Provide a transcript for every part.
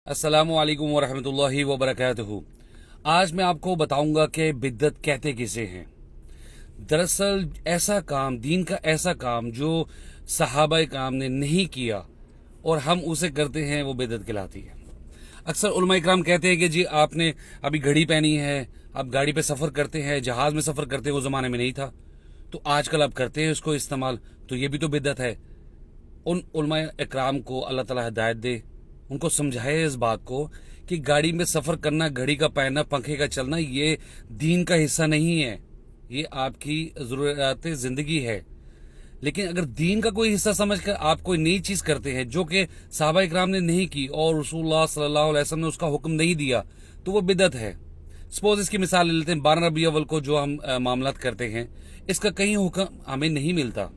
अस्सलामु अलैकुम वरहमतुल्लाहि वबरकातुहू। आज मैं आपको बताऊंगा कि बिद्दत कहते किसे हैं। दरअसल ऐसा काम, दीन का ऐसा काम जो सहाबाए काम ने नहीं किया और हम उसे करते हैं, वो बिद्दत कहलाती है। अक्सर उलमा इकराम कहते हैं कि जी आपने अभी घड़ी पहनी है, आप गाड़ी पे सफ़र करते हैं, जहाज़ में सफ़र करते हैं, वो ज़माने में नहीं था तो आजकल आप करते हैं उसको इस्तेमाल, तो ये भी तो बिद्दत है। उन उलमा इकराम को अल्लाह ताला हिदायत दे, उनको समझाए इस बात को कि गाड़ी में सफ़र करना, घड़ी का पहनना, पंखे का चलना, ये दीन का हिस्सा नहीं है, ये आपकी ज़रूरियात ज़िंदगी है। लेकिन अगर दीन का कोई हिस्सा समझकर आप कोई नई चीज़ करते हैं जो कि सहाबा इकराम ने नहीं की और रसूलुल्लाह सल्लल्लाहु अलैहि वसल्लम ने उसका हुक्म नहीं दिया, तो वो बिदअत है। सपोज इसकी मिसाल ले लेते हैं, 12 रबी अव्वल को जो हम मामलात करते हैं, इसका कहीं हुक्म हमें नहीं मिलता।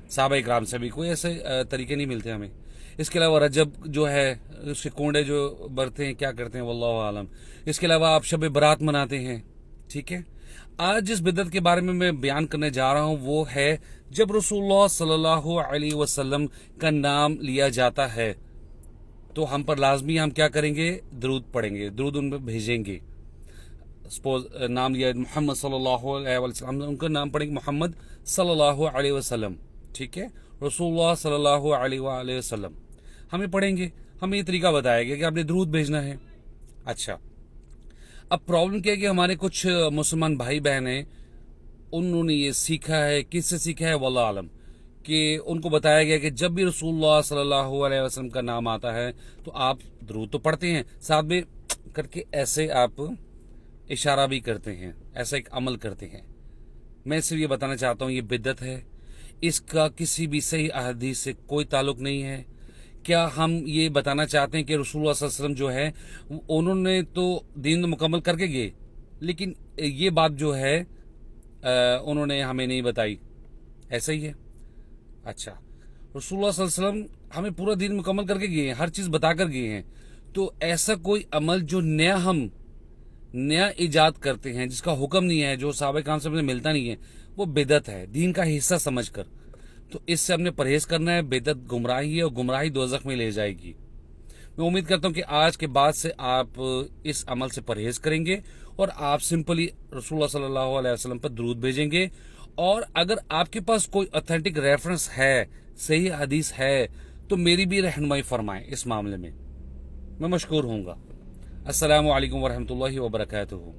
सहाबा इकराम से भी कोई ऐसे तरीके नहीं मिलते हमें। इसके अलावा रजब जो है, उसके कोंडे जो बरते हैं, क्या करते हैं, वल्लाहु आलम। इसके अलावा आप शब बारात मनाते हैं, ठीक है। आज जिस बिदअत के बारे में मैं बयान करने जा रहा हूँ वो है जब रसूलुल्लाह सल्लल्लाहु अलैहि वसल्लम का नाम लिया जाता है तो हम पर लाजमी हम क्या करेंगे, दरूद पढ़ेंगे, दरूद उन पर भेजेंगे। सपोज नाम लिया मोहम्मद सल्लल्लाहु अलैहि वसल्लम, उनका नाम पढ़ेंगे मोहम्मद सल्लल्लाहु अलैहि वसल्लम, ठीक है, रसूलुल्लाह सल्लल्लाहु अलैहि वसल्लम हमें पढ़ेंगे। हमें ये तरीका बताया गया कि आपने दरूद भेजना है। अच्छा, अब प्रॉब्लम क्या है कि हमारे कुछ मुसलमान भाई बहन हैं, उन्होंने ये सीखा है, किससे सीखा है वल्लाह आलम, कि उनको बताया गया कि जब भी रसूलुल्लाह सल्लल्लाहु अलैहि वसल्लम का नाम आता है तो आप दरूद तो पढ़ते हैं, साथ में करके ऐसे आप इशारा भी करते हैं, ऐसा एक अमल करते हैं। मैं सिर्फ ये बताना चाहता हूँ ये बिद्दत है, इसका किसी भी सही अहदीस से कोई ताल्लुक नहीं है। क्या हम ये बताना चाहते हैं कि रसूलुल्लाह सल्लल्लाहु अलैहि वसल्लम जो है उन्होंने तो दीन मुकम्मल करके गए, लेकिन ये बात जो है उन्होंने हमें नहीं बताई, ऐसा ही है। अच्छा, रसूलुल्लाह सल्लल्लाहु अलैहि वसल्लम हमें पूरा दीन मुकम्मल करके गए हैं, हर चीज़ बता कर गए हैं, तो ऐसा कोई अमल जो हम नया इजाद करते हैं, जिसका हुक्म नहीं है, जो सहाबा काम से हमें मिलता नहीं है, वो बिदअत है, दीन का हिस्सा समझकर। तो इससे हमने परहेज करना है। बिदअत गुमराही है और गुमराही दोज़ख में ले जाएगी। मैं उम्मीद करता हूं कि आज के बाद से आप इस अमल से परहेज करेंगे और आप सिंपली रसूलुल्लाह सल्लल्लाहु अलैहि वसल्लम पर दरूद भेजेंगे। और अगर आपके पास कोई ऑथेंटिक रेफरेंस है, सही हदीस है, तो मेरी भी रहनुमाई फरमाएं इस मामले में, मैं मशकूर होऊंगा। अस्सलामु अलैकुम वरहमतुल्लाहि वबरकातुहू।